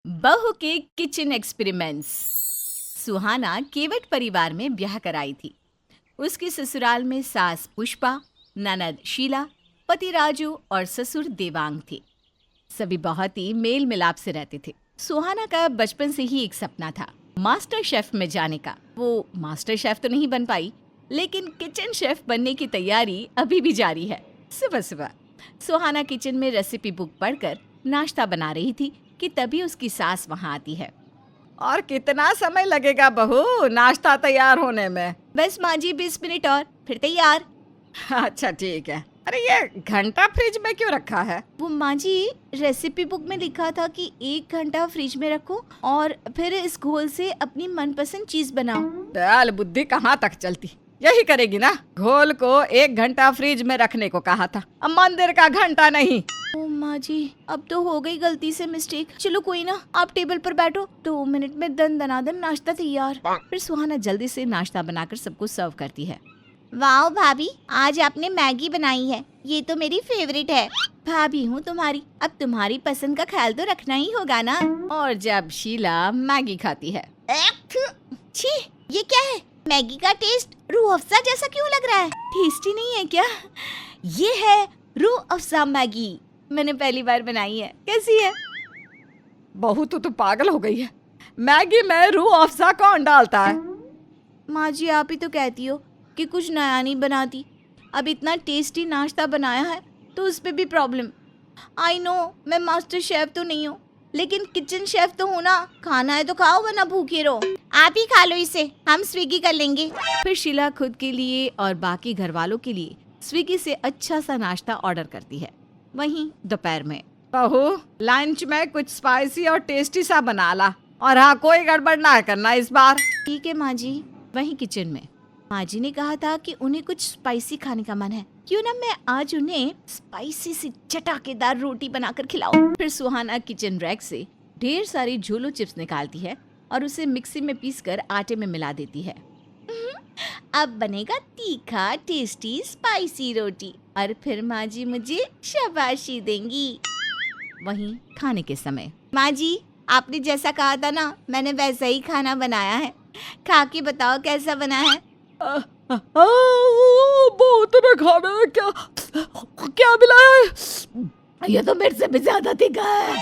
बहू के kitchen experiments. सुहाना केवट परिवार में ब्याह कराई थी। उसकी ससुराल में सास पुष्पा, ननद शीला, पति राजू और ससुर देवांग थे। सभी बहुत ही मेल मिलाप से रहते थे। सुहाना का बचपन से ही एक सपना था, मास्टर शेफ में जाने का। वो मास्टर शेफ तो नहीं बन पाई, लेकिन किचन शेफ बनने की तैयारी अभी भी जारी है। सुबह सुबह सुहाना किचन में रेसिपी बुक पढ़कर नाश्ता बना रही थी कि तभी उसकी सास वहाँ आती है। और कितना समय लगेगा बहू नाश्ता तैयार होने में? बस माँ जी 20 मिनट और फिर तैयार। अच्छा ठीक है। अरे ये घंटा फ्रिज में क्यों रखा है? वो माँ जी, रेसिपी बुक में लिखा था कि 1 घंटा फ्रिज में रखो और फिर इस घोल से अपनी मनपसंद चीज बनाओ। दयाल बुद्धि कहाँ तक चलती, यही करेगी ना। घोल को 1 घंटा फ्रिज में रखने को कहा था, अब मंदिर का घंटा नहीं। ओ माँ जी, अब तो हो गई गलती से मिस्टेक। चलो कोई ना, आप टेबल पर बैठो, 2 मिनट में दनादन नाश्ता तैयार। फिर सुहाना जल्दी से नाश्ता बनाकर सबको सर्व करती है। वाओ भाभी, आज आपने मैगी बनाई है, ये तो मेरी फेवरेट है। भाभी हूँ तुम्हारी, अब तुम्हारी पसंद का ख्याल तो रखना ही होगा ना। और जब शीला मैगी खाती है, छी, ये क्या है? मैगी का टेस्ट रूह अफ़ज़ा जैसा क्यों लग रहा है? टेस्टी नहीं है क्या? ये है रूह अफ़ज़ा मैगी, मैंने पहली बार बनाई है। कैसी है? बहू तो पागल हो गई है। मैगी में रूह अफ़ज़ा कौन डालता है? माँ जी, आप ही तो कहती हो कि कुछ नया नहीं बनाती। अब इतना टेस्टी नाश्ता बनाया है तो उस पे भी प्रॉब्लम। आई नो, मैं मास्टर शेफ तो नहीं हूँ, लेकिन किचन शेफ तो हूँ ना। खाना है तो खाओ, वरना भूखे रहो। आप ही खा लो इसे, हम स्विगी कर लेंगे। फिर शीला खुद के लिए और बाकी घर वालों के लिए स्विगी से अच्छा सा नाश्ता ऑर्डर करती है। वहीं दोपहर में, बहू लंच में कुछ स्पाइसी और टेस्टी सा बना ला, और हाँ कोई गड़बड़ ना करना इस बार। ठीक है माँ जी। वहीं किचन में माँ जी ने कहा था कि उन्हें कुछ स्पाइसी खाने का मन है, क्यों ना मैं आज उन्हें स्पाइसी सी चटाकेदार रोटी बनाकर खिलाऊं। फिर सुहाना किचन रैक से ढेर सारी झोलो चिप्स निकालती है और उसे मिक्सी में पीसकर आटे में मिला देती है। अब बनेगा तीखा टेस्टी स्पाइसी रोटी, और फिर माँ जी मुझे शाबाशी देंगी। वहीं खाने के समय, माँ जी आपने जैसा कहा था ना, मैंने वैसा ही खाना बनाया है। खा के बताओ कैसा बना है। बहुत ने खाना है क्या? क्या मिलाया है? ये तो मेरे से भी ज्यादा तीखा है।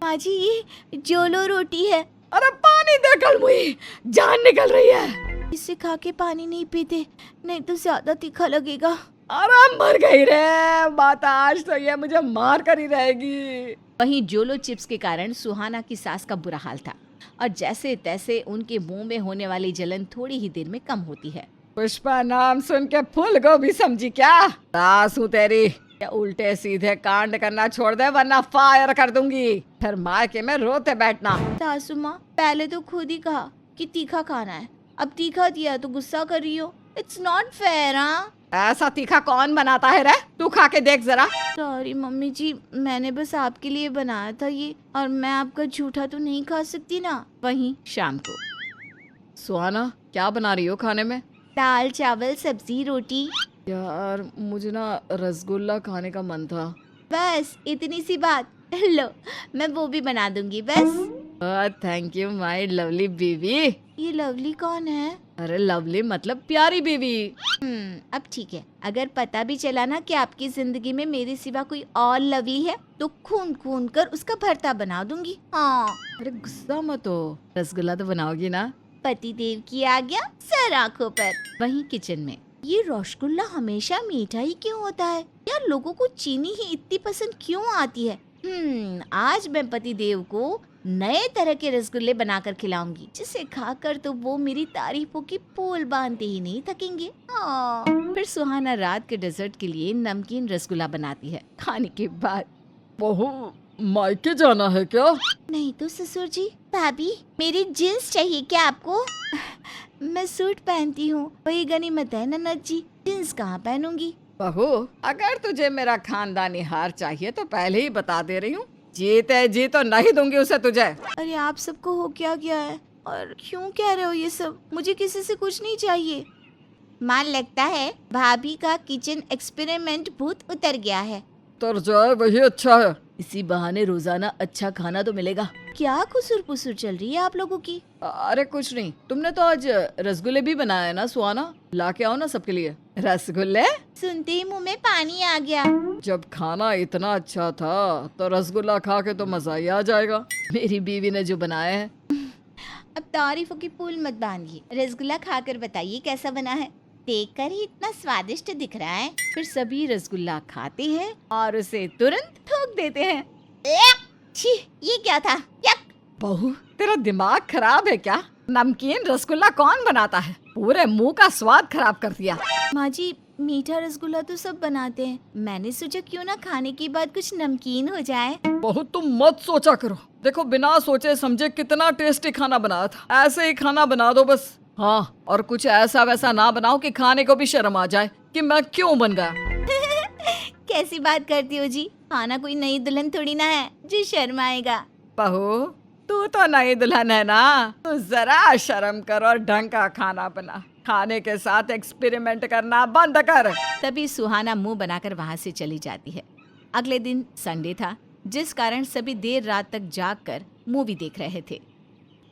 माँ जी ये जोलो रोटी है। अरे पानी दे कल मुई, जान निकल रही है। इसे खा के पानी नहीं पीते, नहीं तो ज्यादा तीखा लगेगा। अरे मर गई रे बात, आज तो ये मुझे मार कर ही रहेगी। वहीं जोलो चिप्स के कारण सुहाना की सास का बुरा हाल था, और जैसे तैसे उनके मुंह में होने वाली जलन थोड़ी ही देर में कम होती है। पुष्पा नाम सुन के फूल गोभी समझी क्या? सास हूँ तेरी, क्या उल्टे सीधे कांड करना छोड़ दे वरना फायर कर दूंगी। फिर मायके में रोते बैठना। सासू माँ, पहले तो खुद ही कहा कि तीखा खाना है, अब तीखा दिया तो गुस्सा कर रही हो। It's not fair. ऐसा तीखा कौन बनाता है रे? तू खा के देख जरा। सॉरी मम्मी जी, मैंने बस आपके लिए बनाया था ये, और मैं आपका झूठा तो नहीं खा सकती ना। वहीं शाम को, सुहाना क्या बना रही हो खाने में? दाल चावल सब्जी रोटी। यार मुझे ना रसगुल्ला खाने का मन था। बस इतनी सी बात? लो, मैं वो भी बना दूंगी बस। थैंक यू माय लवली बीवी। ये लवली कौन है? अरे लवली मतलब प्यारी बीवी। अब ठीक है। अगर पता भी चला ना कि आपकी जिंदगी में मेरे सिवा कोई और लवली है, तो खून खून कर उसका भरता बना दूंगी। हाँ। अरे गुस्सा मत हो, रसगुल्ला तो बनाओगी ना? पति देव की आज्ञा सर आंखों पर। वहीं किचन में, ये रसगुल्ला हमेशा मीठा ही क्यों होता है? यार लोगों को चीनी ही इतनी पसंद क्यों आती है? आज मैं पति देव को नए तरह के रसगुल्ले बनाकर खिलाऊंगी, जिसे खाकर तो वो मेरी तारीफों की पोल बांधते ही नहीं थकेंगे। फिर सुहाना रात के डेजर्ट के लिए नमकीन रसगुल्ला बनाती है। खाने के बाद, बहू मायके जाना है क्या? नहीं तो ससुर जी। भाभी मेरी जींस चाहिए क्या आपको? मैं सूट पहनती हूँ, वही गनीमत है ननद जी, जींस कहाँ पहनूंगी। बहू अगर तुझे मेरा खानदानी हार चाहिए तो पहले ही बता दे रही हूँ, जीते जी तो नहीं दूंगी उसे तुझे। अरे आप सबको हो क्या गया है, और क्यों कह रहे हो ये सब? मुझे किसी से कुछ नहीं चाहिए। माँ लगता है भाभी का किचन एक्सपेरिमेंट भूत उतर गया है। उतर जाए वही अच्छा है। इसी बहाने रोजाना अच्छा खाना तो मिलेगा। क्या खुसुर पुसुर चल रही है आप लोगों की? अरे कुछ नहीं, तुमने तो आज रसगुल्ले भी बनाए ना सुहाना, ला के आओ ना सबके लिए रसगुल्ले। सुनते ही मुंह में पानी आ गया। जब खाना इतना अच्छा था तो रसगुल्ला खा के तो मजा ही आ जाएगा। मेरी बीवी ने जो बनाया है। अब तारीफों की पुल मत बांधिए, रसगुल्ला खाकर बताइए कैसा बना है। देखकर ही इतना स्वादिष्ट दिख रहा है। फिर सभी रसगुल्ला खाते हैं और उसे तुरंत थूक देते हैं। छी, ये क्या था? यक! बहू, तेरा दिमाग खराब है क्या? नमकीन रसगुल्ला कौन बनाता है? पूरे मुंह का स्वाद खराब कर दिया। माँ जी, मीठा रसगुल्ला तो सब बनाते हैं, मैंने सोचा क्यों ना खाने के बाद कुछ नमकीन हो जाए। बहुत तुम मत सोचा करो। देखो, बिना सोचे समझे कितना टेस्टी खाना बनाया था। ऐसे ही खाना बना दो बस। हाँ, और कुछ ऐसा वैसा ना बनाओ कि खाने को भी शर्म आ जाए कि मैं क्यों बन गया। कैसी बात करती हो जी? खाना कोई नई दुल्हन थोड़ी ना है जो शर्म आएगा। बहू, तू तो नई दुल्हन है ना, तू जरा शर्म कर और ढंग का खाना बना। खाने के साथ एक्सपेरिमेंट करना बंद कर। तभी सुहाना मुंह बनाकर वहाँ से चली जाती है। अगले दिन संडे था, जिस कारण सभी देर रात तक जागकर मूवी देख रहे थे।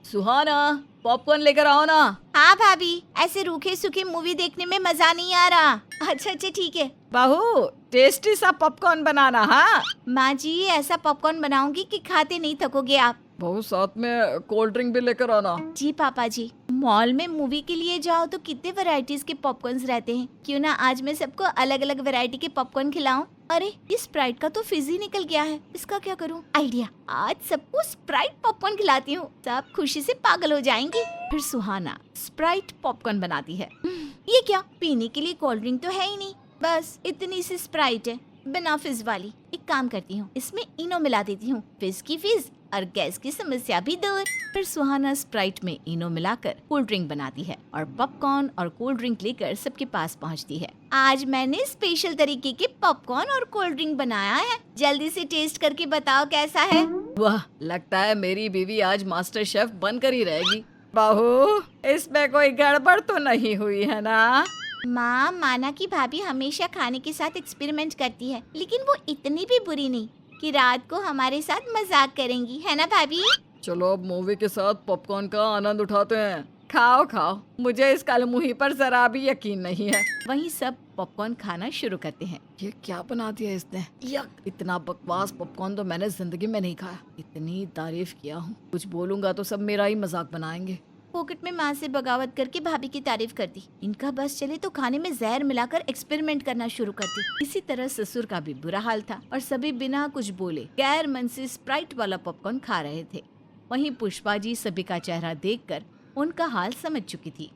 सुहाना, पॉपकॉर्न लेकर आओ ना। हाँ भाभी, ऐसे रूखे सूखे मूवी देखने में मजा नहीं आ रहा। अच्छा ठीक है। बहू, टेस्टी सा पॉपकॉर्न बनाना। हाँ माँ जी, ऐसा पॉपकॉर्न बनाऊंगी कि खाते नहीं थकोगे आप। बहू, साथ में कोल्ड ड्रिंक भी लेकर आना। जी पापा जी। मॉल में मूवी के लिए जाओ तो कितने वैरायटीज के पॉपकॉर्न्स रहते हैं। क्यों ना आज मैं सबको अलग अलग वैरायटी के पॉपकॉर्न खिलाऊं। अरे, इस स्प्राइट का तो फिज ही निकल गया है, इसका क्या करूं? आइडिया, आज सबको स्प्राइट पॉपकॉर्न खिलाती हूँ, सब खुशी से पागल हो जाएंगे। फिर सुहाना स्प्राइट पॉपकॉर्न बनाती है। ये क्या, पीने के लिए कोल्ड ड्रिंक तो है ही नहीं, बस इतनी सी स्प्राइट है बिना फिज वाली। एक काम करती हूँ, इसमें इनो मिला देती हूँ, फिज की फिज और गैस की समस्या भी दूर। फिर सुहाना स्प्राइट में इनो मिलाकर कोल्ड ड्रिंक बनाती है और पॉपकॉर्न और कोल्ड ड्रिंक लेकर सबके पास पहुंचती है। आज मैंने स्पेशल तरीके के पॉपकॉर्न और कोल्ड ड्रिंक बनाया है, जल्दी से टेस्ट करके बताओ कैसा है। वाह, लगता है मेरी बीवी आज मास्टर शेफ बनकर ही रहेगी। बहू, इसमें कोई गड़बड़ तो नहीं हुई है ना? माँ, माना कि भाभी हमेशा खाने के साथ एक्सपेरिमेंट करती है, लेकिन वो इतनी भी बुरी नहीं कि रात को हमारे साथ मजाक करेंगी, है ना भाभी? चलो अब मूवी के साथ पॉपकॉर्न का आनंद उठाते हैं। खाओ खाओ, मुझे इस कलमुही पर जरा भी यकीन नहीं है। वहीं सब पॉपकॉर्न खाना शुरू करते हैं। ये क्या बना दिया इसने? यक, इतना बकवास पॉपकॉर्न तो मैंने जिंदगी में नहीं खाया। इतनी तारीफ किया हूँ, कुछ बोलूंगा तो सब मेरा ही मजाक बनाएंगे। पॉकेट में माँ से बगावत करके भाभी की तारीफ करती। इनका बस चले तो खाने में जहर मिलाकर एक्सपेरिमेंट करना शुरू करती। इसी तरह ससुर का भी बुरा हाल था और सभी बिना कुछ बोले गैर मन से स्प्राइट वाला पॉपकॉर्न खा रहे थे। वहीं पुष्पा जी सभी का चेहरा देखकर उनका हाल समझ चुकी थी।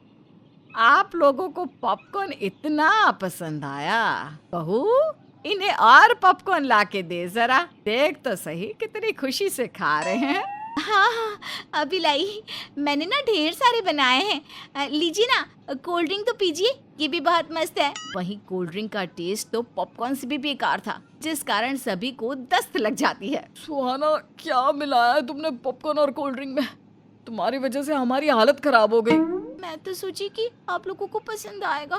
आप लोगों को पॉपकॉर्न इतना पसंद आया? बहू, इन्हें और पॉपकॉर्न लाके दे जरा, देख तो सही कितनी खुशी से खा रहे हैं। हाँ, अभी लाई, मैंने ना ढेर सारे बनाए हैं। लीजिए ना, कोल्ड ड्रिंक तो पीजिए, ये भी बहुत मस्त है। वहीं कोल्ड ड्रिंक का टेस्ट तो पॉपकॉर्न से भी बेकार था, जिस कारण सभी को दस्त लग जाती है। सुहाना, क्या मिलाया है तुमने पॉपकॉर्न और कोल्ड ड्रिंक में? तुम्हारी वजह से हमारी हालत खराब हो गई। मैं तो सोची कि आप लोगों को पसंद आएगा,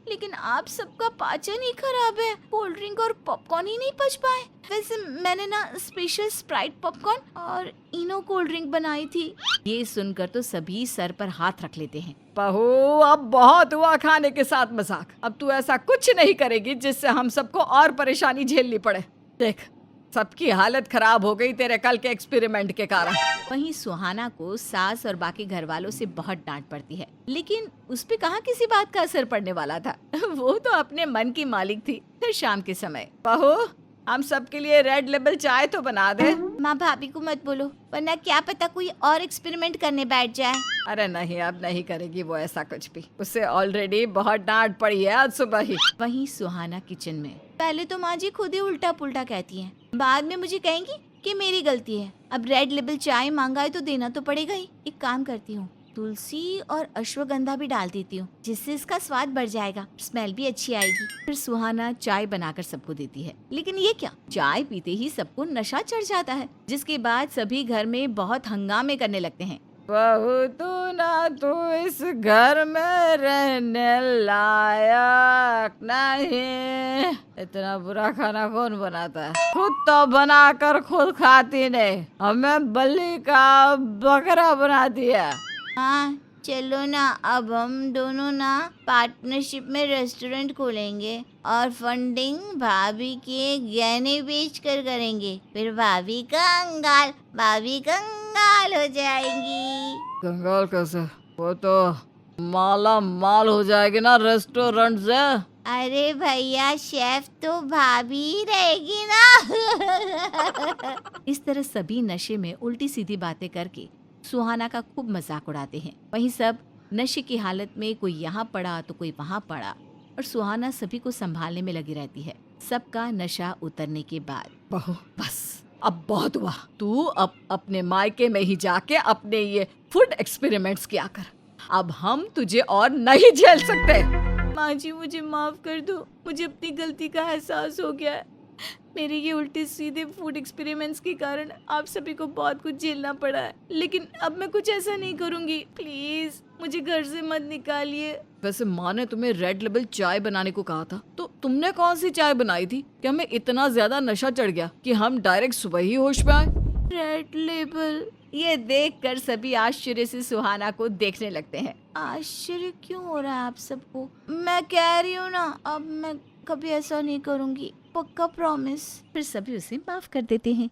लेकिन आप सबका पाचन ही खराब है, कोल्ड ड्रिंक और पॉपकॉर्न ही नहीं पच पाए। वैसे मैंने ना स्पेशल स्प्राइट पॉपकॉर्न और इनो कोल्ड ड्रिंक बनाई थी। ये सुनकर तो सभी सर पर हाथ रख लेते हैं। बहू, अब बहुत हुआ खाने के साथ मजाक। अब तू ऐसा कुछ नहीं करेगी जिससे हम सबको और परेशानी झेलनी पड़े। देख, सबकी हालत खराब हो गई तेरे कल के एक्सपेरिमेंट के कारण। वहीं सुहाना को सास और बाकी घर वालों से बहुत डांट पड़ती है, लेकिन उस पे कहाँ किसी बात का असर पड़ने वाला था। वो तो अपने मन की मालिक थी। फिर शाम के समय, बहू, हम सबके लिए रेड लेबल चाय तो बना दे। माँ, भाभी को मत बोलो, वरना क्या पता कोई और एक्सपेरिमेंट करने बैठ जाए। अरे नहीं, अब नहीं करेगी वो ऐसा कुछ भी। उसे ऑलरेडी बहुत डांट पड़ी है आज सुबह ही। वहीं सुहाना किचन में, पहले तो माँ जी खुद ही उल्टा पुल्टा कहती हैं, बाद में मुझे कहेंगी कि मेरी गलती है। अब रेड लेबल चाय मांगा है तो देना तो पड़ेगा ही। एक काम करती हूँ, तुलसी और अश्वगंधा भी डाल देती हूँ, जिससे इसका स्वाद बढ़ जाएगा, स्मेल भी अच्छी आएगी। फिर सुहाना चाय बनाकर सबको देती है, लेकिन ये क्या, चाय पीते ही सबको नशा चढ़ जाता है, जिसके बाद सभी घर में बहुत हंगामे करने लगते हैं। बहू तू ना तू इस घर में रहने लायक नहीं। इतना बुरा खाना कौन बनाता है? खुद तो बनाकर खुद खाती नहीं, हमें बलि का बकरा बना दिया। हाँ चलो ना, अब हम दोनों ना पार्टनरशिप में रेस्टोरेंट खोलेंगे और फंडिंग भाभी के गहने बेच कर करेंगे। फिर भाभी कंगाल हो जाएंगी। कंगाल कैसे? वो तो माला माल हो जाएगी ना रेस्टोरेंट से। अरे भैया शेफ तो भाभी ही रहेगी ना। इस तरह सभी नशे में उल्टी सीधी बातें करके सुहाना का खूब मजाक उड़ाते हैं। वहीं सब नशे की हालत में कोई यहाँ पड़ा तो कोई वहाँ पड़ा और सुहाना सभी को संभालने में लगी रहती है। सबका नशा उतरने के बाद बहू बस अब बहुत हुआ। तू अब अपने मायके में ही जाके अपने ये फूड एक्सपेरिमेंट्स किया कर। अब हम तुझे और नहीं झेल सकते। माँ जी मुझे माफ कर दो, मुझे अपनी गलती का एहसास हो गया है। मेरे ये उल्टे सीधे फूड एक्सपेरिमेंट्स के कारण आप सभी को बहुत कुछ झेलना पड़ा है, लेकिन अब मैं कुछ ऐसा नहीं करूंगी। प्लीज मुझे घर से मत निकालिए। वैसे माँ ने तुम्हें रेड लेबल चाय बनाने को कहा था, तो तुमने कौन सी चाय बनाई थी कि हमें इतना ज्यादा नशा चढ़ गया कि हम डायरेक्ट सुबह ही होश में आए? Red label. ये देखकर सभी आश्चर्य से सुहाना को देखने लगते हैं। आश्चर्य क्यों हो रहा है आप सबको? मैं कह रही हूँ ना, अब मैं कभी ऐसा नहीं करूंगी, पक्का प्रॉमिस। फिर सभी उसे माफ कर देते हैं।